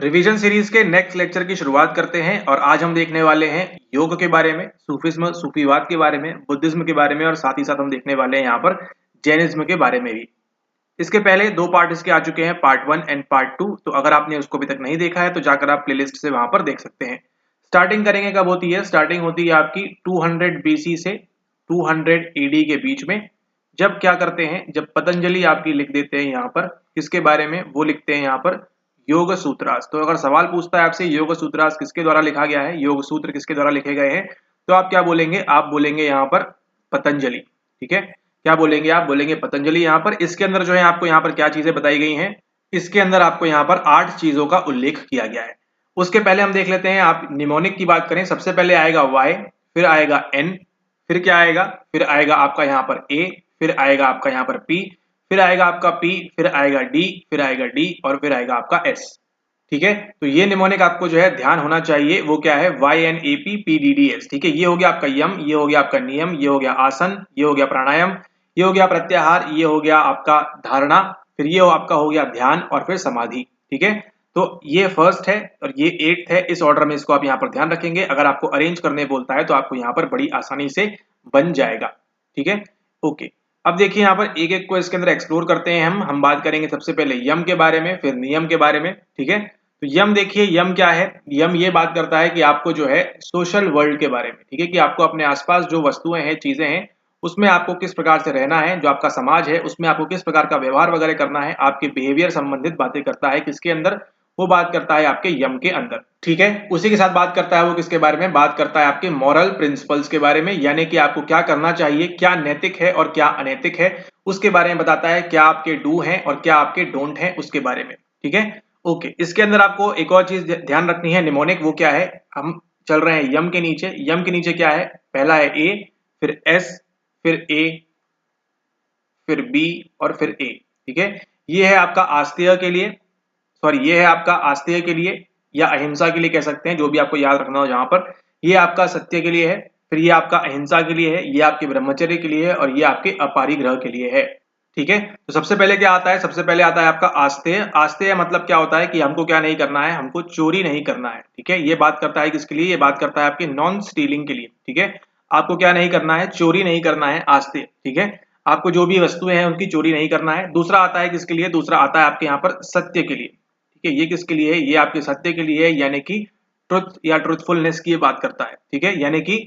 Revision series के next lecture की शुरुआत करते हैं और आज हम देखने वाले हैं योग के बारे में, सूफिज्म सूफीवाद के बारे में, बुद्धिज्म के बारे में और साथ ही साथ हम देखने वाले हैं यहाँ पर जैनिज्म के बारे में भी। इसके पहले दो पार्ट इसके आ चुके हैं, पार्ट 1 एंड पार्ट 2। तो अगर आपने उसको अभी तक नहीं देखा है तो जाकर आप प्लेलिस्ट से वहां पर देख सकते हैं। स्टार्टिंग करेंगे कब होती है? स्टार्टिंग होती है आपकी 200 बीसी से 200 एडी के बीच में। जब क्या करते हैं, जब पतंजलि आपकी लिख देते हैं यहाँ पर किसके बारे में, वो लिखते हैं यहाँ पर योग सूत्रास। तो अगर सवाल पूछता है आपसे योग सूत्रास किसके द्वारा लिखा गया है, योग सूत्र किसके द्वारा लिखे गए हैं, तो आप क्या बोलेंगे? आप बोलेंगे यहाँ पर पतंजलि। ठीक है, क्या बोलेंगे? आप बोलेंगे पतंजलि। यहाँ पर इसके अंदर जो है आपको यहाँ पर क्या चीजें बताई गई हैं, इसके अंदर आपको यहाँ पर 8 चीजों का उल्लेख किया गया है। उसके पहले हम देख लेते हैं, आप निमोनिक की बात करें, सबसे पहले आएगा Y, फिर आएगा N, फिर क्या आएगा, फिर आएगा आपका यहाँ पर A, फिर आएगा आपका यहाँ पर P, फिर आएगा आपका P, फिर आएगा D, फिर आएगा D और फिर आएगा आपका S। ठीक है, तो ये निमोनिक आपको जो है ध्यान होना चाहिए, वो क्या है? YNAPPDDS। ठीक है, ये हो गया आपका यम, ये हो गया आपका नियम, ये हो गया आसन, ये हो गया प्राणायाम, ये हो गया प्रत्याहार, ये हो गया आपका धारणा, फिर ये आपका हो गया ध्यान और फिर समाधि। ठीक है, तो ये फर्स्ट है और ये 8th है। इस ऑर्डर में इसको आप यहाँ पर ध्यान रखेंगे। अगर आपको अरेंज करने बोलता है तो आपको यहाँ पर बड़ी आसानी से बन जाएगा। ठीक है, ओके। अब देखिए यहाँ पर एक एक को इसके अंदर एक्सप्लोर करते हैं हम बात करेंगे सबसे पहले यम के बारे में, फिर नियम के बारे में। ठीक है, तो यम देखिए, यम क्या है? यम ये बात करता है कि आपको जो है सोशल वर्ल्ड के बारे में, ठीक है, कि आपको अपने आसपास जो वस्तुएं हैं, चीजें हैं, उसमें आपको किस प्रकार से रहना है, जो आपका समाज है उसमें आपको किस प्रकार का व्यवहार वगैरह करना है, आपके बिहेवियर संबंधित बातें करता है किसके अंदर? वो बात करता है आपके यम के अंदर। ठीक है, उसी के साथ बात करता है वो किसके बारे में? बात करता है आपके मॉरल प्रिंसिपल्स के बारे में, यानी कि आपको क्या करना चाहिए, क्या नैतिक है और क्या अनैतिक है, उसके बारे में बताता है। क्या आपके डू हैं और क्या आपके डोंट हैं, उसके बारे में। ठीक है, ओके। इसके अंदर आपको एक और चीज ध्यान रखनी है, निमोनिक वो क्या है? हम चल रहे हैं यम के नीचे। यम के नीचे क्या है? पहला है ए, फिर एस, फिर ए, फिर बी और फिर ए। ठीक है, ये है आपका आस्तेय के लिए, सॉरी ये है आपका आस्तेय के लिए या अहिंसा के लिए कह सकते हैं, जो भी आपको याद रखना हो। जहां पर ये आपका सत्य के लिए है, फिर ये आपका अहिंसा के लिए है, ये आपके ब्रह्मचर्य के लिए है और ये आपके अपारिग्रह के लिए है। ठीक है, तो सबसे पहले क्या आता है? सबसे पहले आता है आपका आस्तेय। आस्तेय मतलब क्या होता है कि हमको क्या नहीं करना है? हमको चोरी नहीं करना है। ठीक है, ये बात करता है किसके लिए? ये बात करता है आपके नॉन स्टीलिंग के लिए। ठीक है, आपको क्या नहीं करना है? चोरी नहीं करना है, आस्तेय। ठीक है, आपको जो भी वस्तुएं हैं उनकी चोरी नहीं करना है। दूसरा आता है किसके लिए? दूसरा आता है आपके यहाँ पर सत्य के लिए। ठीक है, ये किसके लिए है? ये आपके सत्य के लिए है, यानी कि ट्रुथ या ट्रुथफुलनेस की ये बात करता है। ठीक है, यानी कि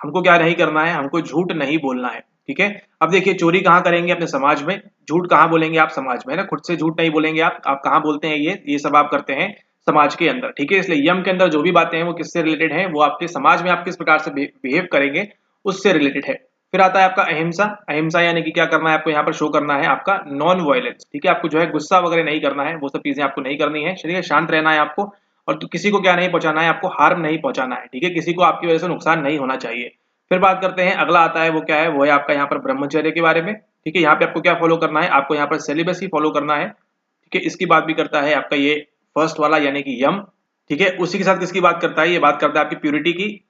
हमको क्या नहीं करना है? हमको झूठ नहीं बोलना है। ठीक है, अब देखिए चोरी कहाँ करेंगे? अपने समाज में। झूठ कहाँ बोलेंगे आप? समाज में, है ना। खुद से झूठ नहीं बोलेंगे आप कहाँ बोलते हैं? ये सब आप करते हैं समाज के अंदर। ठीक है, इसलिए यम के अंदर जो भी बातें हैं वो किससे रिलेटेड है? वो आपके समाज में आप किस प्रकार से बिहेव करेंगे उससे रिलेटेड है। फिर आता है आपका अहिंसा। अहिंसा यानी कि क्या करना है आपको? यहाँ पर शो करना है आपका नॉन वायलेंस। ठीक है, आपको जो है गुस्सा वगैरह नहीं करना है, वो सब चीजें आपको नहीं करनी है। शरीर शांत रहना है आपको, और तो किसी को क्या नहीं पहुंचाना है? आपको हार्म नहीं पहुंचाना है। ठीक है, किसी को आपकी वजह से नुकसान नहीं होना चाहिए। फिर बात करते हैं, अगला आता है वो क्या है? वो है आपका यहाँ पर ब्रह्मचर्य के बारे में। ठीक है, यहाँ पे आपको क्या फॉलो करना है? आपको यहाँ पर सिलेबस ही फॉलो करना है। ठीक है, इसकी बात भी करता है आपका ये फर्स्ट वाला यानी कि यम। ठीक है, उसी के साथ किसकी बात करता है? ये बात करता है आपकी प्यूरिटी की,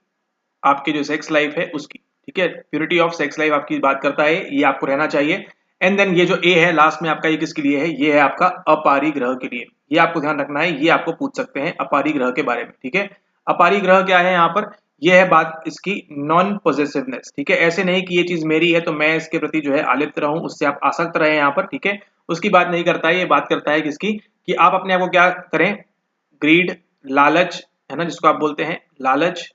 आपके जो सेक्स लाइफ है उसकी। ठीक है, प्यूरिटी ऑफ सेक्स लाइफ आपकी बात करता है, ये आपको रहना चाहिए। एंड देन ये जो ए है लास्ट में आपका, ये किसके लिए है? ये है आपका अपारिग्रह के लिए। ये आपको ध्यान रखना है, ये आपको पूछ सकते हैं अपारिग्रह के बारे में। ठीक है, अपारिग्रह क्या है यहाँ पर? ये है बात इसकी नॉन पॉजेसिवनेस। ठीक है, ऐसे नहीं कि ये चीज मेरी है तो मैं इसके प्रति जो है आलिप्त रहूं, उससे आप आसक्त रहे यहाँ पर। ठीक है, उसकी बात नहीं करता है। ये बात करता है किसकी? कि आप अपने आप को क्या करें? ग्रीड, लालच, है ना, जिसको आप बोलते हैं लालच,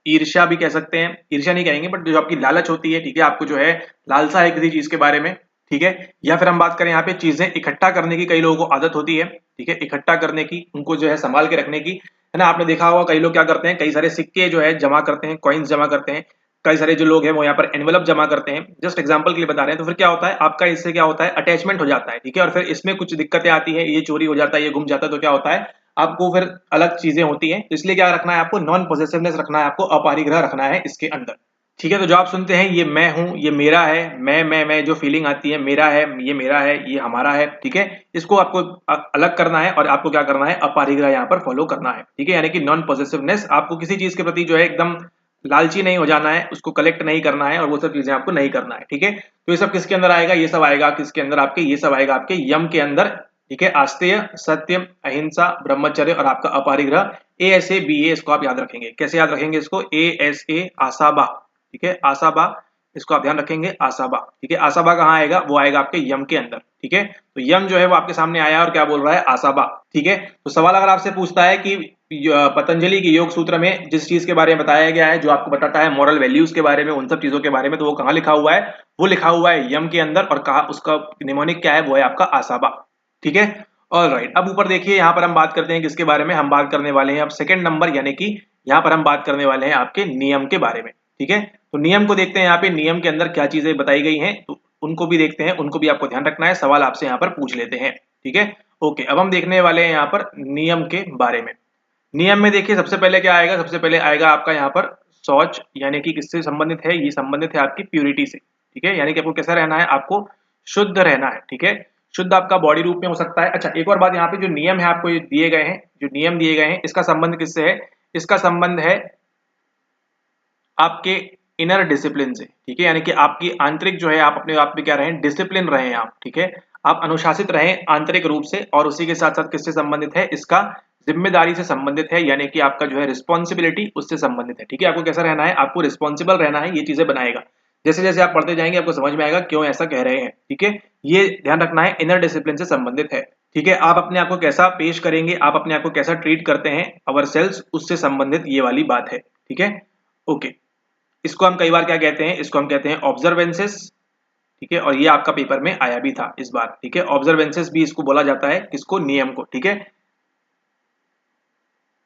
ईर्ष्या भी कह सकते हैं, ईर्ष्या नहीं कहेंगे बट जो आपकी लालच होती है। ठीक है, आपको जो है लालसा है किसी चीज के बारे में। ठीक है, या फिर हम बात करें यहाँ पे चीजें इकट्ठा करने की, कई लोगों को आदत होती है। ठीक है, इकट्ठा करने की, उनको जो है संभाल के रखने की, है ना। आपने देखा होगा कई लोग क्या करते हैं? कई सारे सिक्के जो है जमा करते हैं, कॉइन्स जमा करते हैं। कई सारे जो लोग हैं वो यहाँ पर एनवेलप जमा करते हैं। जस्ट एग्जांपल के लिए बता रहे हैं। तो फिर क्या होता है आपका? इससे क्या होता है? अटैचमेंट हो जाता है। ठीक है, और फिर इसमें कुछ दिक्कतें आती है, ये चोरी हो जाता है, ये गुम जाता है, तो क्या होता है? आपको फिर अलग चीजें होती हैं। तो इसलिए क्या रखना है आपको? नॉन पॉसेसिवनेस रखना है आपको, अपारिग्रह रखना है इसके अंदर। ठीक है, तो जो आप सुनते हैं ये मैं हूं, ये मेरा है, मैं जो फीलिंग आती है मेरा है, ये मेरा है, ये हमारा है। ठीक है, इसको आपको अलग करना है और आपको क्या करना है? अपारिग्रह यहाँ पर फॉलो करना है। ठीक है, यानी कि नॉन पॉसेसिवनेस, आपको किसी चीज के प्रति जो है एकदम लालची नहीं हो जाना है, उसको कलेक्ट नहीं करना है और वो सब चीजें आपको नहीं करना है। ठीक है, तो ये सब किसके अंदर आएगा? ये सब आएगा किसके अंदर? आपके ये सब आएगा आपके यम के अंदर। ठीक है, आस्तेय, सत्यम, अहिंसा, ब्रह्मचर्य और आपका अपरिग्रह, ASA BA, इसको आप याद रखेंगे। कैसे याद रखेंगे इसको? ASA आसाबा, ठीक है, आसाबा, इसको आप ध्यान रखेंगे, आसाबा, ठीक है। आसाबा कहाँ आएगा? वो आएगा आपके यम के अंदर, ठीक है। तो यम जो है वो आपके सामने आया और क्या बोल रहा है? आसाबा, ठीक है। तो सवाल अगर आपसे पूछता है कि पतंजलि के योग सूत्र में जिस चीज के बारे में बताया गया है, जो आपको बताता है मॉरल वैल्यूज के बारे में, उन सब चीजों के बारे में, तो वो कहाँ लिखा हुआ है? वो लिखा हुआ है यम के अंदर, और कहा उसका निमोनिक क्या है? वो है आपका आसाबा, ठीक है। ऑल राइट, अब ऊपर देखिए, यहाँ पर हम बात करते हैं किसके बारे में? हम बात करने वाले हैं अब सेकंड नंबर, यानी कि यहाँ पर हम बात करने वाले हैं आपके नियम के बारे में, ठीक है। तो नियम को देखते हैं, यहाँ पे नियम के अंदर क्या चीजें बताई गई हैं, तो उनको भी देखते हैं, उनको भी आपको ध्यान रखना है, सवाल आपसे यहाँ पर पूछ लेते हैं, ठीक है। ओके, अब हम देखने वाले हैं यहाँ पर नियम के बारे में। नियम में देखिए सबसे पहले क्या आएगा? सबसे पहले आएगा आपका यहाँ पर शौच, यानी कि किससे संबंधित है? ये संबंधित है आपकी प्यूरिटी से, ठीक है। यानी कि आपको कैसा रहना है? आपको शुद्ध रहना है, ठीक है। शुद्ध आपका बॉडी रूप में हो सकता है। अच्छा, एक और बात, यहाँ पे जो नियम है आपको ये दिए गए हैं, जो नियम दिए गए हैं, इसका संबंध किससे है? इसका संबंध है आपके इनर डिसिप्लिन से, ठीक है। यानी कि आपकी आंतरिक जो है, आप अपने आप में क्या रहें? डिसिप्लिन रहें आप, ठीक है। आप अनुशासित रहें आंतरिक रूप से, और उसी के साथ साथ किससे संबंधित है? इसका जिम्मेदारी से संबंधित है, यानी कि आपका जो है रिस्पॉन्सिबिलिटी उससे संबंधित है, ठीक है। आपको कैसा रहना है? आपको रिस्पॉन्सिबल रहना है, ये चीजें बनाएगा। जैसे जैसे आप पढ़ते जाएंगे आपको समझ में आएगा क्यों ऐसा कह रहे हैं, ठीक है। ये ध्यान रखना है, इनर डिसिप्लिन से संबंधित है, ठीक है। आप अपने आप को कैसा पेश करेंगे, आप अपने आप को कैसा ट्रीट करते हैं, अवर सेल्स, उससे संबंधित ये वाली बात है, ठीक है। ओके, इसको हम कई बार क्या कहते हैं? इसको हम कहते हैं ऑब्जर्वेंसेस, ठीक है। और ये आपका पेपर में आया भी था इस बार, ठीक है। ऑब्जर्वेंसेस भी इसको बोला जाता है, किसको? नियम को, ठीक है।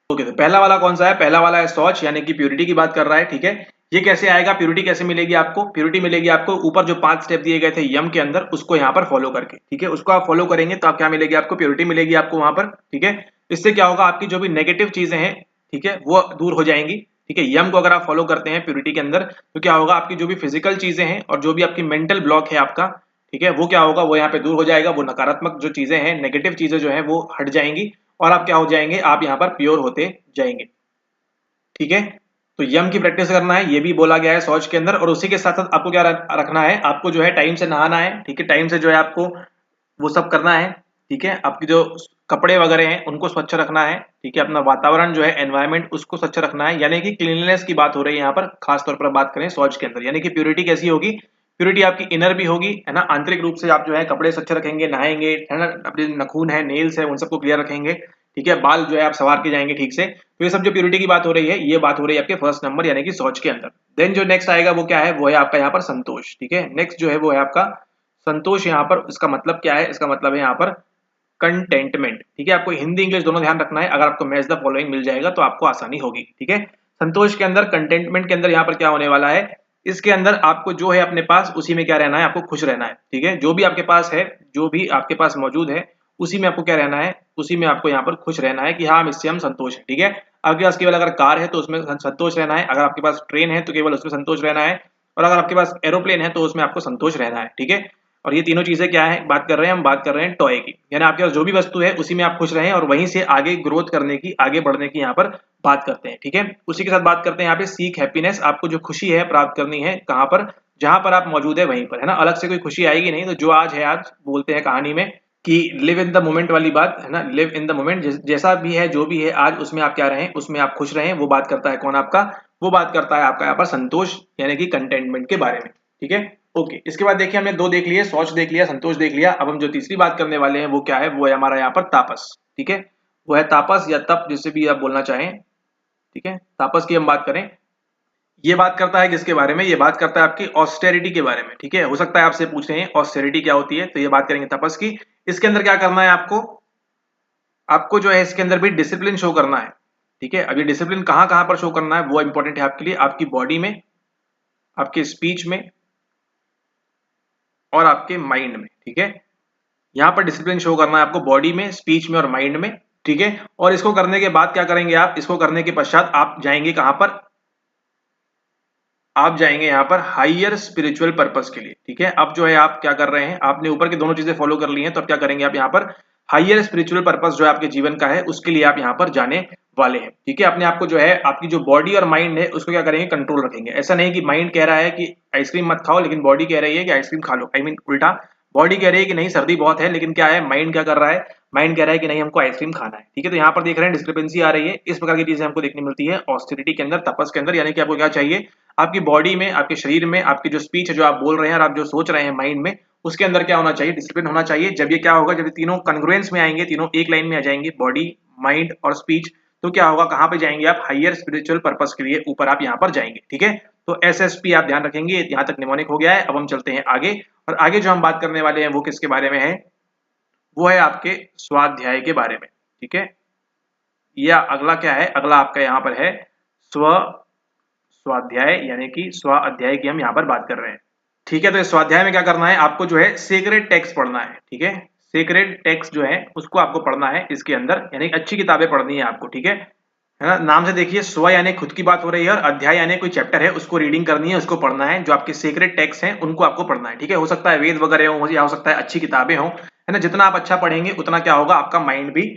ओके, तो पहला वाला कौन सा है? पहला वाला है शौच, यानी कि प्यूरिटी की बात कर रहा है, ठीक है। ये कैसे आएगा? प्यूरिटी कैसे मिलेगी आपको? प्यूरिटी मिलेगी आपको ऊपर जो 5 स्टेप दिए गए थे यम के अंदर, उसको यहाँ पर फॉलो करके, ठीक है। उसको आप फॉलो करेंगे तो आप क्या मिलेगी? आपको प्यूरिटी मिलेगी आपको वहां पर, ठीक है। इससे क्या होगा? आपकी जो भी नेगेटिव चीजें हैं, ठीक है, वो दूर हो जाएंगी, ठीक है। यम को अगर आप फॉलो करते हैं प्यूरिटी के अंदर, तो क्या होगा? आपकी जो भी फिजिकल चीजें हैं और जो भी आपकी मेंटल ब्लॉक है आपका, ठीक है, वो क्या होगा? वो यहाँ पे दूर हो जाएगा। वो नकारात्मक जो चीजें हैं, नेगेटिव चीजें जो है वो हट जाएंगी, और आप क्या हो जाएंगे? आप यहाँ पर प्योर होते जाएंगे, ठीक है। तो यम की प्रैक्टिस करना है, ये भी बोला गया है शौच के अंदर। और उसी के साथ साथ आपको क्या रखना है? आपको जो है टाइम से नहाना है, ठीक है। टाइम से जो है आपको वो सब करना है, ठीक है। आपकी जो कपड़े वगैरह हैं उनको स्वच्छ रखना है, ठीक है। अपना वातावरण जो है, एनवायरनमेंट, उसको स्वच्छ रखना है, यानी कि क्लीनलीनेस की बात हो रही है यहाँ पर, खास तौर पर बात करें शौच के अंदर। यानी कि प्यूरिटी कैसी होगी? प्यूरिटी आपकी इनर भी होगी, है ना। आंतरिक रूप से आप जो है कपड़े स्वच्छ रखेंगे, नहाएंगे, है ना। अपने नखून है, नेल्स है, उन सबको क्लियर रखेंगे, ठीक है। बाल जो है आप संवार के जाएंगे ठीक से। तो ये सब जो प्यूरिटी की बात हो रही है, ये बात हो रही है आपके फर्स्ट नंबर, यानी कि शौच के अंदर। देन जो नेक्स्ट आएगा वो क्या है? वो है आपका यहाँ पर संतोष, ठीक है। नेक्स्ट जो है वो है आपका संतोष। यहाँ पर इसका मतलब क्या है? इसका मतलब है यहाँ पर कंटेंटमेंट, ठीक है। आपको हिंदी इंग्लिश दोनों ध्यान रखना है। अगर आपको मैच द फॉलोइंग मिल जाएगा तो आपको आसानी होगी, ठीक है। संतोष के अंदर, कंटेंटमेंट के अंदर यहाँ पर क्या होने वाला है? इसके अंदर आपको जो है अपने पास, उसी में क्या रहना है? आपको खुश रहना है, ठीक है। जो भी आपके पास है, जो भी आपके पास मौजूद है, उसी में आपको क्या रहना है? उसी में आपको यहाँ पर खुश रहना है कि हाँ, हम इससे हम संतोष है, ठीक है। आपके पास केवल अगर कार है तो उसमें संतोष रहना है, अगर आपके पास ट्रेन है तो केवल उसमें संतोष रहना है, और अगर आपके पास एरोप्लेन है तो उसमें आपको संतोष रहना है, ठीक है। और ये तीनों चीजें क्या है बात कर रहे हैं? हम बात कर रहे हैं टॉय की, यानी आपके पास जो भी वस्तु है उसी में आप खुश रहें, और वहीं से आगे ग्रोथ करने की, आगे बढ़ने की यहाँ पर बात करते हैं, ठीक है। उसी के साथ बात करते हैं यहाँ पे सीक हैप्पीनेस। आपको जो खुशी है प्राप्त करनी है कहाँ पर? जहां पर आप मौजूद है वहीं पर, है ना। अलग से कोई खुशी आएगी नहीं। तो जो आज है, आज बोलते हैं कहानी में कि लिव इन द मोमेंट वाली बात, है ना। लिव इन द मोमेंट, जैसा भी है, जो भी है आज, उसमें आप क्या रहें? उसमें आप खुश रहें। वो बात करता है कौन आपका? वो बात करता है आपका यहाँ पर संतोष, यानी कि कंटेंटमेंट के बारे में, ठीक है। ओके, इसके बाद देखिए हमने दो देख लिए, शौच देख लिया, संतोष देख लिया। अब हम जो तीसरी बात करने वाले हैं वो क्या है? वो है हमारा यहाँ पर तापस, ठीक है। वो है तापस या तप, जिससे भी आप बोलना चाहें, ठीक है। तापस की हम बात करें, ये बात करता है किसके बारे में? ये बात करता है आपकी ऑस्टेरिटी के बारे में, ठीक है। हो सकता है आपसे पूछ रहे हैं ऑस्टेरिटी क्या होती है, तो ये बात करेंगे तपस की। इसके अंदर क्या करना है आपको? आपको जो है इसके अंदर भी डिसिप्लिन शो करना है, ठीक है। अब ये डिसिप्लिन कहाँ कहाँ पर शो करना है वो इंपॉर्टेंट है आपके लिए। आपकी बॉडी में, आपके स्पीच में, और आपके माइंड में, ठीक है। यहाँ पर डिसिप्लिन शो करना है आपको बॉडी में, स्पीच में और माइंड में, ठीक है। और इसको करने के बाद क्या करेंगे आप? इसको करने के पश्चात आप जाएंगे कहां पर? आप जाएंगे यहाँ पर हाइयर स्पिरिचुअल पर्पस के लिए, ठीक है। अब जो है आप क्या कर रहे हैं? आपने ऊपर की दोनों चीजें फॉलो कर ली हैं, तो अब क्या करेंगे आप? यहाँ पर हाइयर स्पिरिचुअल पर्पस जो है आपके जीवन का है, उसके लिए आप यहाँ पर जाने वाले हैं, ठीक है। अपने आप को जो है, आपकी जो बॉडी और माइंड है उसको क्या करेंगे? कंट्रोल रखेंगे। ऐसा नहीं कि माइंड कह रहा है कि आइसक्रीम मत खाओ, लेकिन बॉडी कह रही है कि आइसक्रीम खा लो। आई मीन उल्टा, बॉडी कह रही है कि नहीं सर्दी बहुत है, लेकिन क्या है? माइंड क्या कर रहा है? माइंड कह रहा है कि नहीं हमको आइसक्रीम खाना है, ठीक है। तो यहाँ पर देख रहे हैं डिस्क्रिपेंसी आ रही है, इस प्रकार की चीजें हमको देखने मिलती है ऑस्टेरिटी के अंदर, तपस के अंदर। यानी कि आपको क्या चाहिए, आपकी बॉडी में, आपके शरीर में, आपकी जो स्पीच है, जो आप बोल रहे हैं और आप जो सोच रहे हैं माइंड में, उसके अंदर क्या होना चाहिए, डिसिप्लिन होना चाहिए। जब ये क्या होगा, जब ये तीनों कन्ग्रुएंस में आएंगे, तीनों एक लाइन में आ जाएंगे, बॉडी, माइंड और स्पीच, तो क्या होगा, कहाँ पे जाएंगे आप, हायर स्पिरिचुअल पर्पस के लिए ऊपर आप यहाँ पर जाएंगे, ठीक है। तो एसएसपी आप ध्यान रखेंगे। यहाँ तक निमोनिक हो गया है। अब हम चलते हैं आगे, और आगे जो हम बात करने वाले हैं वो किसके बारे में है, वो है आपके स्वाध्याय के बारे में, ठीक है। या अगला क्या है, अगला आपका यहाँ पर है स्व स्वाध्याय, यानी कि स्व अध्याय की हम यहाँ पर बात कर रहे हैं, ठीक है। तो इस स्वाध्याय में क्या करना है, आपको जो है सेक्रेड टेक्स्ट पढ़ना है, ठीक है। सेक्रेड टेक्स्ट जो है उसको आपको पढ़ना है इसके अंदर, यानी अच्छी किताबें पढ़नी है आपको, ठीक है ना। नाम से देखिए, स्व यानी खुद की बात हो रही है, और अध्याय यानी कोई चैप्टर है उसको रीडिंग करनी है, उसको पढ़ना है। जो आपके सेक्रेड टेक्स्ट हैं उनको आपको पढ़ना है, ठीक है। हो सकता है वेद वगैरह हो, या हो सकता है अच्छी किताबें हो, है ना। जितना आप अच्छा पढ़ेंगे उतना क्या होगा, आपका माइंड भी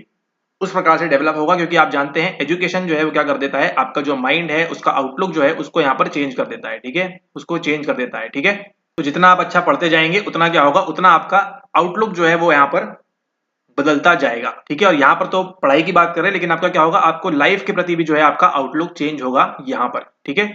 उस प्रकार से डेवलप होगा। क्योंकि आप जानते हैं एजुकेशन जो है वो क्या कर देता है, आपका जो माइंड है उसका आउटलुक जो है उसको यहाँ पर चेंज कर देता है, ठीक है, उसको चेंज कर देता है, ठीक है। तो जितना आप अच्छा पढ़ते जाएंगे उतना क्या होगा, उतना आपका आउटलुक जो है वो यहाँ पर बदलता जाएगा, ठीक है। और यहाँ पर तो पढ़ाई की बात कर रहे हैं, लेकिन आपका क्या होगा, आपको लाइफ के प्रति भी जो है आपका आउटलुक चेंज होगा यहाँ पर, ठीक है।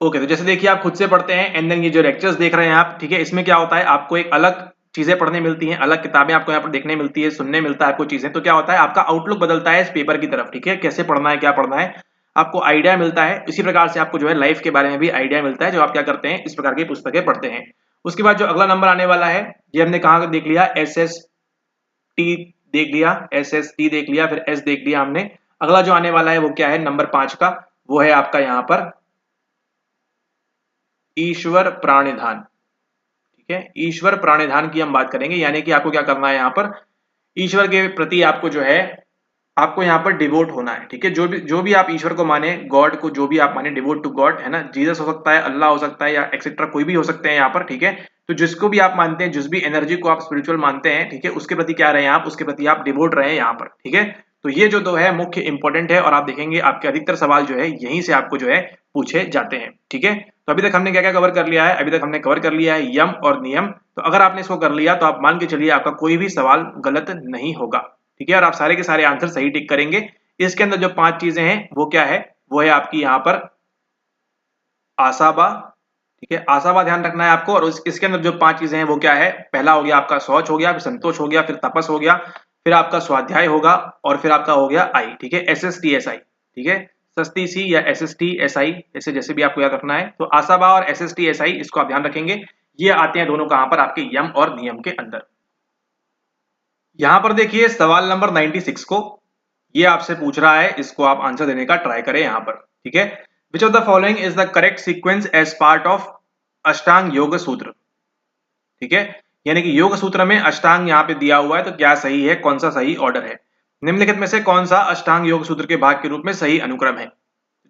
ओके, तो जैसे देखिए आप खुद से पढ़ते हैं, एंड देन ये जो लेक्चर्स देख रहे हैं आप, ठीक है, इसमें क्या होता है, आपको एक अलग चीजें पढ़ने मिलती हैं, अलग किताबें आपको यहाँ पर देखने मिलती है, सुनने मिलता है आपको चीजें। तो क्या होता है, आपका आउटलुक बदलता है इस पेपर की तरफ, ठीक है। कैसे पढ़ना है, क्या पढ़ना है, आपको आइडिया मिलता है। इसी प्रकार से आपको जो है लाइफ के बारे में भी आइडिया मिलता है, जो आप क्या करते हैं, इस प्रकार की पुस्तकें पढ़ते हैं। उसके बाद जो अगला नंबर आने वाला है, ये हमने कहाँ देख लिया, SST देख लिया, SST देख लिया, फिर S देख लिया हमने। अगला जो आने वाला है वो क्या है, नंबर 5 का, वो है आपका यहाँ पर ईश्वर प्राणिधान, ठीक है। ईश्वर प्राणिधान की हम बात करेंगे, यानी कि आपको क्या करना है, यहाँ पर ईश्वर के प्रति आपको जो है, आपको यहाँ पर डिवोट होना है, ठीक है। जो भी आप ईश्वर को माने, गॉड को जो भी आप माने, डिवोट टू गॉड, है ना। जीसस हो सकता है, अल्लाह हो सकता है, या एक्सेट्रा कोई भी हो सकते हैं यहाँ पर, ठीक है। तो जिसको भी आप मानते हैं, जिस भी एनर्जी को आप स्पिरिचुअल मानते हैं, ठीक है, उसके प्रति क्या रहे हैं आप, उसके प्रति आप डिवोट रहे हैं यहाँ पर, ठीक है। तो ये जो दो है मुख्य इंपॉर्टेंट है, और आप देखेंगे आपके अधिकतर सवाल जो है यहीं से आपको जो है पूछे जाते हैं, ठीक है। तो अभी तक हमने क्या क्या कवर कर लिया है, अभी तक हमने कवर कर लिया है यम और नियम। तो अगर आपने इसको कर लिया तो आप मान के चलिए आपका कोई भी सवाल गलत नहीं होगा, ठीक है। और आप सारे के सारे आंसर सही टिक करेंगे। इसके अंदर जो 5 चीजें हैं वो क्या है, वो है आपकी यहाँ पर आसाबा, ठीक है। आसाबा ध्यान रखना है आपको। और इसके अंदर जो 5 चीजें हैं वो क्या है, पहला हो गया आपका शौच हो गया, फिर संतोष हो गया, फिर तपस हो गया, फिर आपका स्वाध्याय होगा, और फिर आपका हो गया आई, ठीक है, SSTSI, ठीक है। सस्ती सी या SSTSI, ऐसे जैसे भी आपको याद रखना है। तो आसाबा और SSTSI इसको आप ध्यान रखेंगे। ये आते हैं दोनों कहां पर, आपके यम और नियम के अंदर। यहां पर देखिए सवाल नंबर 96 को, ये आपसे पूछ रहा है, इसको आप आंसर देने का ट्राई करें यहां पर, ठीक है। Which of the following is the correct sequence as part of Ashtanga yoga सूत्र, ठीक है। यानी कि योग सूत्र में अष्टांग यहाँ पे दिया हुआ है, तो क्या सही है, कौन सा सही ऑर्डर है, निम्नलिखित में से कौन सा अष्टांग योग सूत्र के भाग के रूप में सही अनुक्रम है।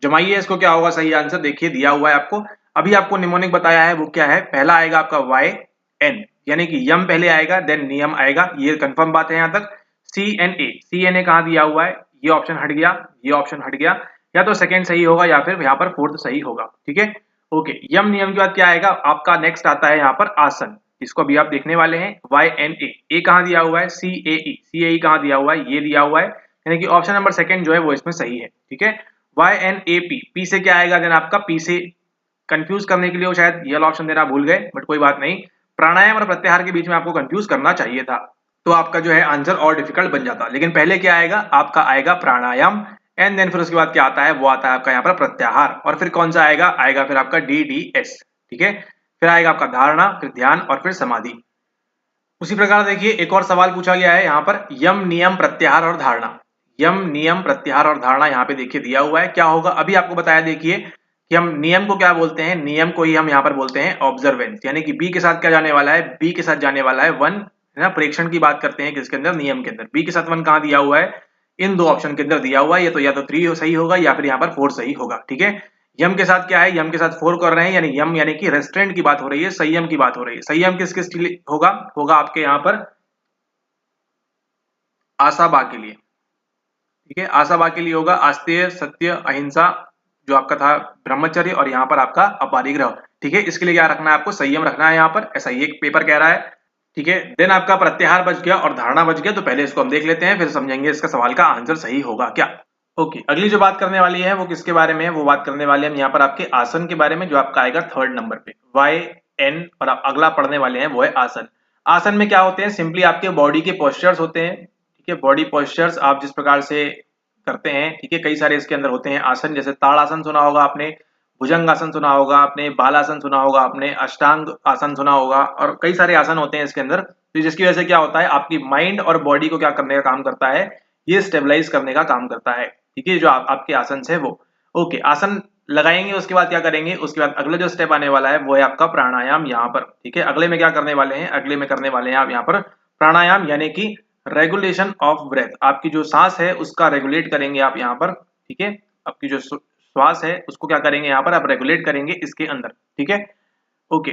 जमाइए इसको, क्या होगा सही आंसर, देखिए दिया हुआ है आपको। अभी आपको निमोनिक बताया है, वो क्या है, पहला आएगा आपका YN, यानी कि यम पहले आएगा, देन नियम आएगा, ये कंफर्म बात है यहाँ तक। CNA कहाँ दिया हुआ है, ये ऑप्शन हट गया, ये ऑप्शन हट गया, या तो सेकंड सही होगा या फिर यहाँ पर फोर्थ सही होगा, ठीक है। ओके, यम नियम के बाद क्या आएगा आपका, नेक्स्ट आता है यहाँ पर आसन, इसको अभी आप देखने वाले हैं। YNA, ए कहाँ दिया हुआ है, CAE कहाँ दिया हुआ है, ये दिया हुआ है, यानी कि ऑप्शन नंबर सेकंड जो है वो इसमें सही है, ठीक है। YNAP, पी से क्या आएगा, देन आपका पी से कंफ्यूज करने के लिए वो शायद ये ऑप्शन देना भूल गए, बट कोई बात नहीं। प्राणायाम और प्रत्याहार के बीच में आपको कंफ्यूज करना चाहिए था, तो आपका जो है आंसर और डिफिकल्ट बन जाता। लेकिन पहले क्या आएगा आपका, आएगा प्राणायाम, एंड देन फिर उसके बाद क्या आता है, वो आता है आपका यहाँ पर प्रत्याहार, और फिर कौन सा आएगा, आएगा फिर आपका DDS, ठीक है। फिर आएगा आपका धारणा, फिर ध्यान, और फिर समाधि। उसी प्रकार देखिए एक और सवाल पूछा गया है यहाँ पर, यम नियम प्रत्याहार और धारणा। यम नियम प्रत्याहार और धारणा यहाँ पे देखिए दिया हुआ है, क्या होगा अभी आपको बताया। देखिए कि हम नियम को क्या बोलते हैं, नियम को ही हम यहाँ पर बोलते हैं ऑब्जर्वेंस, यानी कि बी के साथ क्या जाने वाला है, बी के साथ जाने वाला है 1, है ना। प्रेक्षण की बात करते हैं किसके अंदर, नियम के अंदर। बी के साथ 1 कहाँ दिया हुआ है, इन दो ऑप्शन के अंदर दिया हुआ है। ये तो या तो 3 सही होगा या फिर यहाँ पर 4 सही होगा, ठीक है। यम के साथ क्या है, यम के साथ 4 कर रहे हैं, यानी यम यानी कि रेस्ट्रेंट की बात हो रही है, संयम की बात हो रही है। संयम किस किस के लिए होगा, होगा आपके यहाँ पर आशाबा के लिए, ठीक है। आशाबा के लिए होगा आस्तेय, सत्य, अहिंसा, जो आपका था ब्रह्मचर्य, और यहाँ पर आपका अपरिग्रह, ठीक है। इसके लिए क्या रखना है आपको, संयम रखना है यहाँ पर, ऐसा ये पेपर कह रहा है। ठीक है। देन आपका प्रत्याहार बच गया और धारणा बच गया, तो पहले इसको हम देख लेते हैं, फिर समझेंगे इसका सवाल का आंसर सही होगा क्या। ओके, अगली जो बात करने वाली है वो किसके बारे में है, वो बात करने वाले हम यहाँ पर आपके आसन के बारे में, जो आपका आएगा थर्ड नंबर पे वाई एन, और आप अगला पढ़ने वाले हैं वो है आसन। आसन में क्या होते हैं, सिंपली आपके बॉडी के पोस्चर्स होते हैं। ठीक है, बॉडी पोस्चर्स आप जिस प्रकार से करते हैं, ठीक है, कई सारे इसके अंदर होते हैं आसन, जैसे ताड़ासन सुना होगा आपने, भुजंगासन सुना होगा आपने, बालासन सुना होगा आपने, अष्टांग आसन सुना होगा, और कई सारे आसन होते हैं इसके अंदर। तो जिसकी वजह से क्या होता है, आपकी माइंड और बॉडी को क्या करने का काम करता है, ये स्टेबलाइज करने का काम करता है। ठीक है, जो आपके आसन है वो। ओके, आसन लगाएंगे, उसके बाद क्या करेंगे, उसके बाद अगला जो स्टेप आने वाला है वो है आपका प्राणायाम यहाँ पर। ठीक है, अगले में क्या करने वाले हैं, अगले में करने वाले हैं आप यहाँ पर प्राणायाम, यानी कि रेगुलेशन ऑफ ब्रेथ, आपकी जो सांस है उसका रेगुलेट करेंगे आप यहाँ पर। ठीक है, आपकी जो श्वास है उसको क्या करेंगे यहाँ पर आप रेगुलेट करेंगे इसके अंदर। ठीक है, ओके।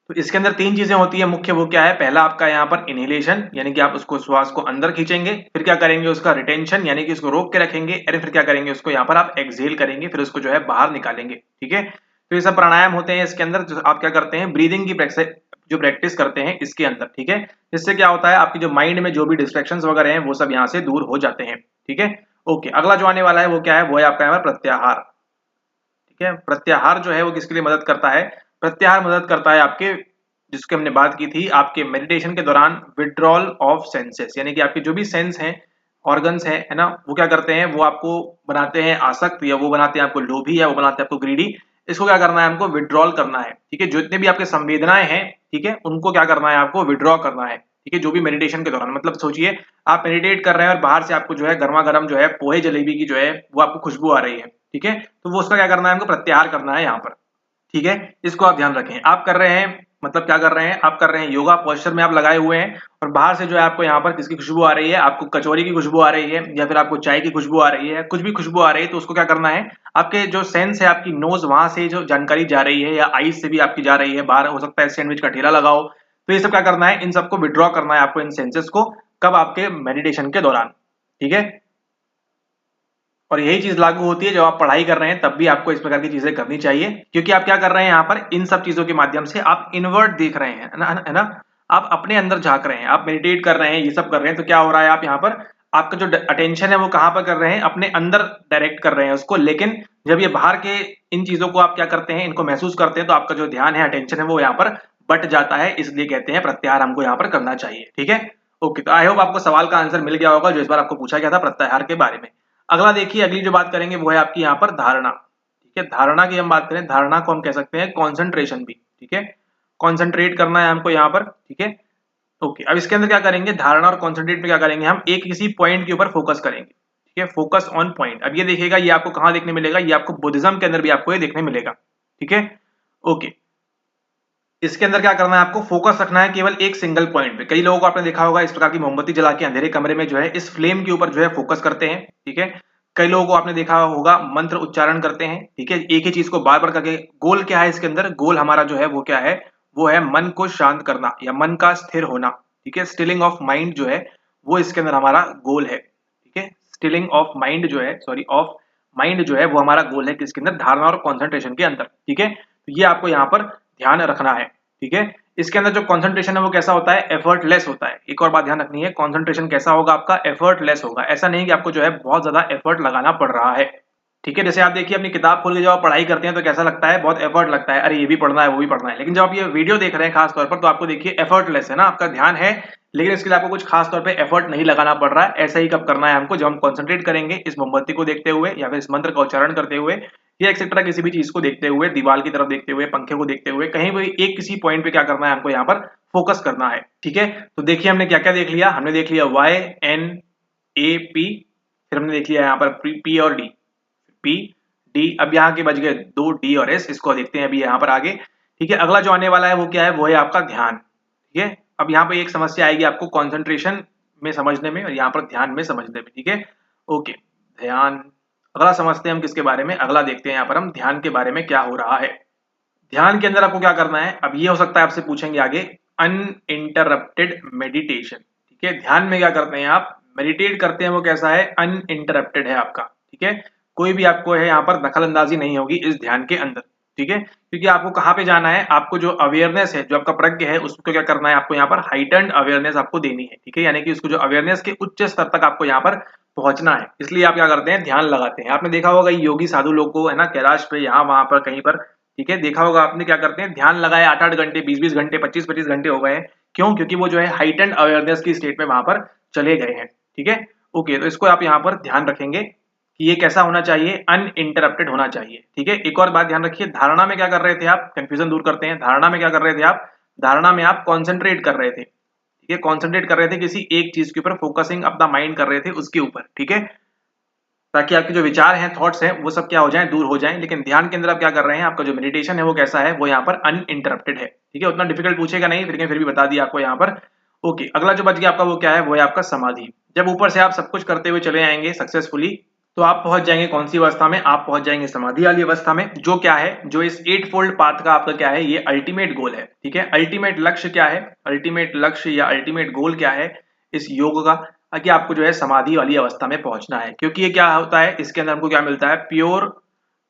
तो इसके अंदर तीन चीजें होती है मुख्य, वो क्या है, पहला आपका यहाँ पर इनहेलेशन, यानी कि आप उसको श्वास को अंदर खींचेंगे, फिर क्या करेंगे उसका रिटेंशन, यानी कि उसको रोक के रखेंगे, और फिर क्या करेंगे उसको यहाँ पर आप एक्सहेल करेंगे, फिर उसको जो है बाहर निकालेंगे। ठीक है, तो ये सब प्राणायाम होते हैं इसके अंदर, जो आप क्या करते हैं ब्रीदिंग की प्रैक्टिस करते हैं इसके अंदर। ठीक है, जिससे क्या होता है, आपकी जो माइंड में जो भी डिस्ट्रैक्शन वगैरह हैं वो सब यहाँ से दूर हो जाते हैं। ठीक है, ओके। अगला जो आने वाला है वो क्या है, वो है आपका यहाँ पर प्रत्याहार। ठीक है, प्रत्याहार जो है वो किसके लिए मदद करता है, प्रत्याहार मदद करता है आपके, जिसकी हमने बात की थी, आपके मेडिटेशन के दौरान विड्रॉल ऑफ सेंसेस, यानी कि आपके जो भी सेंस हैं, ऑर्गन्स हैं, है ना, वो क्या करते हैं, वो आपको बनाते हैं आसक्त, या वो बनाते हैं आपको लोभी, या वो बनाते हैं आपको ग्रीडी। इसको क्या करना है, हमको विड्रॉल करना है। ठीक है, जितने भी आपके संवेदनाएं हैं, ठीक है, उनको क्या करना है, आपको विड्रॉ करना है। ठीक है, जो भी मेडिटेशन के दौरान, मतलब सोचिए आप मेडिटेट कर रहे हैं और बाहर से आपको जो है गर्मा गर्म जो है पोहे जलेबी की जो है वो आपको खुशबू आ रही है। ठीक है, तो वो उसका क्या करना है, हमको प्रत्याहार करना है यहाँ पर। ठीक है, इसको आप ध्यान रखें। आप कर रहे हैं, मतलब क्या कर रहे हैं, आप कर रहे हैं योगा पोस्चर में आप लगाए हुए हैं, और बाहर से जो है आपको यहाँ पर किसकी खुशबू आ रही है, आपको कचौरी की खुशबू आ रही है, या फिर आपको चाय की खुशबू आ रही है, कुछ भी खुशबू आ रही है, तो उसको क्या करना है, आपके जो सेंस है, आपकी नोज, वहां से जो जानकारी जा रही है, या आईज से भी आपकी जा रही है, बाहर हो सकता है सैंडविच का ठेला लगाओ, तो ये सब क्या करना है, इन सबको विड्रॉ करना है आपको, इन सेंसेस को, कब, आपके मेडिटेशन के दौरान। ठीक है, और यही चीज लागू होती है जब आप पढ़ाई कर रहे हैं, तब भी आपको इस प्रकार की चीजें करनी चाहिए, क्योंकि आप क्या कर रहे हैं यहाँ पर, इन सब चीजों के माध्यम से आप इनवर्ट देख रहे हैं, है ना, आप अपने अंदर झांक रहे हैं, आप मेडिटेट कर रहे हैं, ये सब कर रहे हैं, तो क्या हो रहा है, आप यहाँ पर आपका जो अटेंशन है वो कहाँ पर कर रहे हैं, अपने अंदर डायरेक्ट कर रहे हैं उसको। लेकिन जब ये बाहर के इन चीजों को आप क्या करते हैं, इनको महसूस करते हैं, तो आपका जो ध्यान है, अटेंशन है, वो यहाँ पर बट जाता है, इसलिए कहते हैं प्रत्याहार हमको यहाँ पर करना चाहिए। ठीक है, ओके। तो आई होप आपको सवाल का आंसर मिल गया होगा, जो इस बार आपको पूछा गया था प्रत्याहार के बारे में। अगला देखिए, अगली जो बात करेंगे वो है आपकी यहाँ पर धारणा। ठीक है, धारणा की हम बात करें, धारणा को हम कह सकते हैं कॉन्सेंट्रेशन भी। ठीक है, कॉन्सेंट्रेट करना है हमको यहाँ पर। ठीक है, ओके। अब इसके अंदर क्या करेंगे, धारणा और कॉन्सेंट्रेट में क्या करेंगे, हम एक किसी पॉइंट के ऊपर फोकस करेंगे। ठीक है, फोकस ऑन पॉइंट। अब ये देखिएगा, ये आपको कहाँ देखने मिलेगा, ये आपको बुद्धिज्म के अंदर भी आपको ये देखने मिलेगा। ठीक है, ओके। इसके अंदर क्या करना है, आपको फोकस रखना है केवल एक सिंगल पॉइंट पे। कई लोगों को आपने देखा होगा इस प्रकार की मोमबत्ती जला के अंधेरे कमरे में जो है इस फ्लेम के ऊपर जो है फोकस करते हैं। ठीक है, कई लोगों को आपने देखा होगा मंत्र उच्चारण करते हैं। ठीक है, एक ही चीज को बार बार करके। गोल क्या है इसके अंदर, गोल हमारा जो है वो क्या है, वो है मन को शांत करना, या मन का स्थिर होना। ठीक है, स्टिलिंग ऑफ माइंड जो है वो इसके अंदर हमारा गोल है। ठीक है, स्टिलिंग ऑफ माइंड जो है, सॉरी, ऑफ माइंड जो है वो हमारा गोल है किसके अंदर, धारणा और कॉन्सेंट्रेशन के अंदर। ठीक है, तो ये आपको यहाँ पर ध्यान रखना है। ठीक है, इसके अंदर जो कंसंट्रेशन है वो कैसा होता है, एफर्टलेस होता है। एक और बात ध्यान रखनी है, कंसंट्रेशन कैसा होगा आपका, एफर्टलेस होगा। ऐसा नहीं कि आपको जो है बहुत ज्यादा एफर्ट लगाना पड़ रहा है। ठीक है, जैसे आप देखिए अपनी किताब खोल के जब आप पढ़ाई करते हैं तो कैसा लगता है, बहुत एफर्ट लगता है, अरे ये भी पढ़ना है वो भी पढ़ना है। लेकिन जब आप ये वीडियो देख रहे हैं खास तौर पर, तो आपको देखिए एफर्टलेस है ना, आपका ध्यान है, लेकिन इसके लिए आपको कुछ खास तौर पे एफर्ट नहीं लगाना पड़ रहा है। ऐसा ही कब करना है हमको, जब हम कंसंट्रेट करेंगे इस मोमबत्ती को देखते हुए, या फिर इस मंत्र का उच्चारण करते हुए, या एक्सेट्रा किसी भी चीज को देखते हुए, दीवार की तरफ देखते हुए, पंखे को देखते हुए, कहीं भी एक किसी पॉइंट पे क्या करना है हमको यहाँ पर फोकस करना है। ठीक है, तो देखिए हमने क्या क्या देख लिया, हमने देख लिया वाई एन ए पी, फिर हमने देख लिया यहाँ पर पी और डी, पी डी। अब यहाँ के बच गए दो डी और एस, इसको देखते हैं अभी यहाँ पर आगे। ठीक है, अगला जो आने वाला है वो क्या है, वो है आपका ध्यान। ठीक है, अब यहाँ पे एक समस्या आएगी आपको कंसंट्रेशन में समझने में, और यहाँ पर ध्यान में समझने में। ठीक है, ओके, ध्यान। अगला समझते हैं हम किसके बारे में, अगला देखते हैं यहाँ पर हम ध्यान के बारे में क्या हो रहा है। ध्यान के अंदर आपको क्या करना है, अब ये हो सकता है आपसे पूछेंगे आगे, अनइंटरप्टेड मेडिटेशन। ठीक है, ध्यान में क्या करते हैं आप, मेडिटेट करते हैं, वो कैसा है, अनइंटरप्टेड है आपका। ठीक है, कोई भी आपको है यहाँ पर दखल अंदाजी नहीं होगी इस ध्यान के अंदर। ठीक है, क्योंकि आपको कहाँ पे जाना है, आपको जो अवेयरनेस है, जो आपका प्रज्ञ है, उसको क्या करना है, आपको यहाँ पर हाइटेंड अवेयरनेस आपको देनी है। ठीक है, यानी कि उसको जो अवेयरनेस के उच्च स्तर तक आपको यहाँ पर पहुंचना है। इसलिए आप क्या करते हैं, ध्यान लगाते हैं। आपने देखा होगा योगी साधु लोग को, है ना, कैलाश पे यहाँ वहां पर कहीं पर, ठीक है, देखा होगा आपने, क्या करते हैं, ध्यान लगाए 8-8 घंटे, 20-20 घंटे, 25-25 घंटे हो गए हैं। क्यों? क्योंकि वो जो है हाइटेंड अवेयरनेस की स्टेट में वहां पर चले गए हैं। ठीक है, ओके, तो इसको आप यहाँ पर ध्यान रखेंगे कि ये कैसा होना चाहिए, अनइंटरप्टेड होना चाहिए। ठीक है, एक और बात ध्यान रखिए, धारणा में क्या कर रहे थे आप, कंफ्यूजन दूर करते हैं, धारणा में क्या कर रहे थे आप, धारणा में आप कॉन्सेंट्रेट कर रहे थे। ठीक है, कॉन्सेंट्रेट कर रहे थे किसी एक चीज के ऊपर, फोकसिंग अपना माइंड कर रहे थे उसके ऊपर। ठीक है, ताकि आपके जो विचार हैं, थॉट्स हैं, वो सब क्या हो जाएं, दूर हो जाएं। लेकिन ध्यान के अंदर आप क्या कर रहे हैं, आपका जो मेडिटेशन है वो कैसा है, वो यहाँ पर अनइंटरप्टेड है। ठीक है, उतना डिफिकल्ट पूछेगा नहीं, फिर भी बता दिया आपको यहाँ पर। ओके, अगला जो बच गया आपका वो क्या है, वो है आपका समाधि। जब ऊपर से आप सब कुछ करते हुए चले आएंगे सक्सेसफुली, तो आप पहुंच जाएंगे कौन सी अवस्था में, आप पहुंच जाएंगे समाधि वाली अवस्था में, जो क्या है, जो इस 8 फोल्ड पाथ का आपका क्या है, ये अल्टीमेट गोल है। ठीक है, अल्टीमेट लक्ष्य क्या है, अल्टीमेट लक्ष्य या अल्टीमेट गोल क्या है इस योग का, कि आपको जो है समाधि वाली अवस्था में पहुंचना है। क्योंकि ये क्या होता है, इसके अंदर हमको क्या मिलता है, प्योर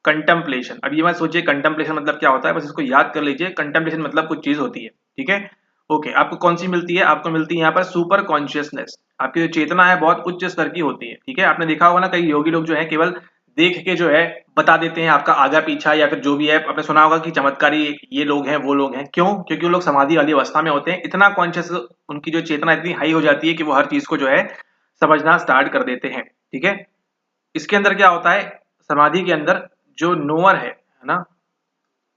कंटेम्पलेशन। अब ये मत सोचिए कंटेम्पलेशन मतलब क्या होता है, बस इसको याद कर लीजिए, कंटेम्पलेशन मतलब कुछ चीज होती है। ठीक है, ओके, आपको कौन सी मिलती है, आपको मिलती है यहाँ पर सुपर कॉन्शियसनेस। आपकी जो चेतना है बहुत उच्च स्तर की होती है। ठीक है, आपने देखा होगा ना, कई योगी लोग जो है केवल देख के जो है बता देते हैं आपका आगा पीछा, या फिर जो भी है, आपने सुना होगा कि चमत्कारी ये लोग हैं, वो लोग हैं। क्यों? क्योंकि वो लोग समाधि वाली अवस्था में होते हैं, इतना कॉन्शियस, उनकी जो चेतना इतनी हाई हो जाती है कि वो हर चीज को जो है समझना स्टार्ट कर देते हैं। ठीक है, इसके अंदर क्या होता है, समाधि के अंदर जो नोअर है ना,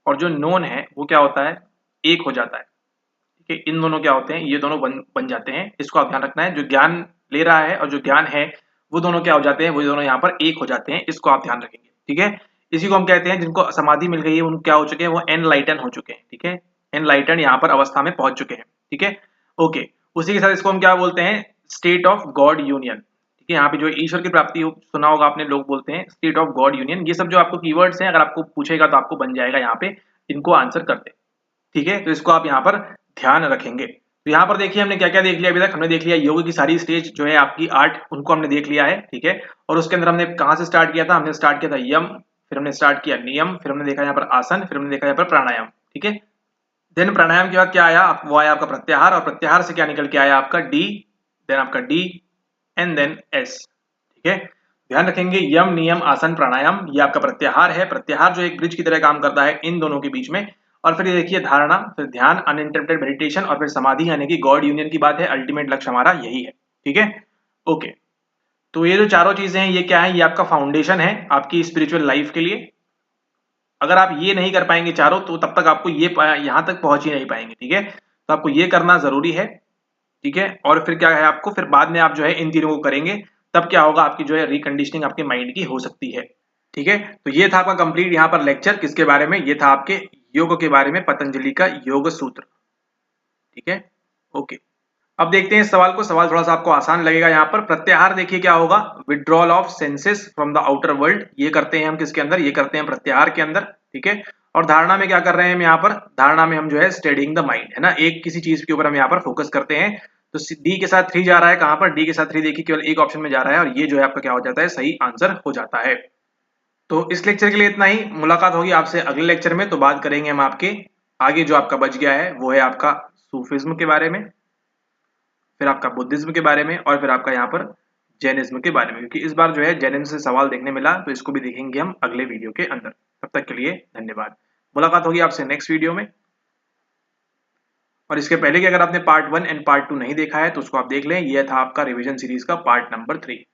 और जो नोन है, वो क्या होता है, एक हो जाता है। ठीक है, इन दोनों क्या होते हैं, ये दोनों बन जाते हैं। इसको आप ध्यान रखना है, जो ज्ञान ले रहा है और जो ज्ञान है, वो दोनों क्या हो जाते हैं, वो दोनों यहाँ पर एक हो जाते हैं। इसको आप ध्यान रखेंगे। ठीक है, इसी को हम कहते हैं, जिनको समाधि मिल गई है, उन क्या हो चुके हैं, वो एनलाइटन हो चुके हैं। ठीक है, एनलाइटन यहाँ पर अवस्था में पहुंच चुके हैं। ठीक है, ओके, उसी के साथ इसको हम क्या बोलते हैं, स्टेट ऑफ गॉड यूनियन। ठीक है, यहाँ पे जो ईश्वर की प्राप्ति सुना होगा आपने, लोग बोलते हैं स्टेट ऑफ गॉड यूनियन। ये सब जो आपको कीवर्ड्स हैं, अगर आपको पूछेगा तो आपको बन जाएगा यहाँ पे, इनको आंसर करते। ठीक है, तो इसको आप यहाँ पर ध्यान रखेंगे। तो यहाँ पर देखिए हमने क्या क्या देख लिया अभी तक, हमने देख लिया योग की सारी स्टेज जो है आपकी 8, उनको हमने देख लिया है। ठीक है, और उसके अंदर हमने कहाँ से स्टार्ट किया था, हमने स्टार्ट किया था यम, फिर हमने स्टार्ट किया नियम, फिर हमने देखा यहाँ पर आसन, फिर हमने देखा यहाँ पर प्राणायाम। ठीक है, देन प्राणायाम के बाद क्या आया, वो आया आपका प्रत्याहार, और प्रत्याहार से क्या निकल के आया आपका डी, देन आपका डी, एंड देन एस। ठीक है, ध्यान रखेंगे, यम नियम आसन प्राणायाम, ये आपका प्रत्याहार है। प्रत्याहार जो एक ब्रिज की तरह काम करता है इन दोनों के बीच में। और फिर ये देखिए धारणा, फिर ध्यान, अनइंटरप्टेड मेडिटेशन, और फिर समाधि, यानी कि गॉड यूनियन की बात है। अल्टीमेट लक्ष्य हमारा यही है। ठीक है, ओके, तो ये जो चारों चीजें हैं, ये क्या है, ये आपका फाउंडेशन है आपकी स्पिरिचुअल लाइफ के लिए। अगर आप ये नहीं कर पाएंगे चारों, तो तब तक आपको ये यहां तक पहुंच ही नहीं पाएंगे। ठीक है, तो आपको ये करना जरूरी है। ठीक है, और फिर क्या है आपको, फिर बाद में आप जो है इन तीनों को करेंगे, तब क्या होगा, आपकी जो है रिकंडीशनिंग आपके माइंड की हो सकती है। ठीक है, तो ये था आपका कंप्लीट यहाँ पर लेक्चर, किसके बारे में, ये था आपके योग के बारे में, पतंजलि का योग सूत्र। ठीक है, ओके, अब देखते हैं इस सवाल को। सवाल थोड़ा सा आपको आसान लगेगा। यहाँ पर प्रत्याहार देखिए क्या होगा, withdrawal of senses from the outer world. ये करते हैं हम किसके अंदर, ये करते हैं प्रत्याहार के अंदर। ठीक है, और धारणा में क्या कर रहे हैं हम यहाँ पर, धारणा में हम जो है स्टडीइंग द माइंड, है ना, एक किसी चीज के ऊपर हम यहाँ पर फोकस करते हैं। तो डी के साथ 3 जा रहा है, कहां पर, डी के साथ 3 देखिए केवल एक ऑप्शन में जा रहा है, और ये जो है आपका क्या हो जाता है, सही आंसर हो जाता है। तो इस लेक्चर के लिए इतना ही, मुलाकात होगी आपसे अगले लेक्चर में। तो बात करेंगे हम आपके आगे, जो आपका बच गया है वो है आपका सूफिज्म के बारे में, फिर आपका बुद्धिज्म के बारे में, और फिर आपका यहाँ पर जैनिज्म के बारे में। क्योंकि इस बार जो है जैनिज्म से सवाल देखने मिला, तो इसको भी देखेंगे हम अगले वीडियो के अंदर। तब तक के लिए धन्यवाद, मुलाकात होगी आपसे नेक्स्ट वीडियो में। और इसके पहले कि अगर आपने पार्ट 1 एंड पार्ट 2 नहीं देखा है, तो उसको आप देख लें। यह था आपका रिवीजन सीरीज का पार्ट नंबर 3।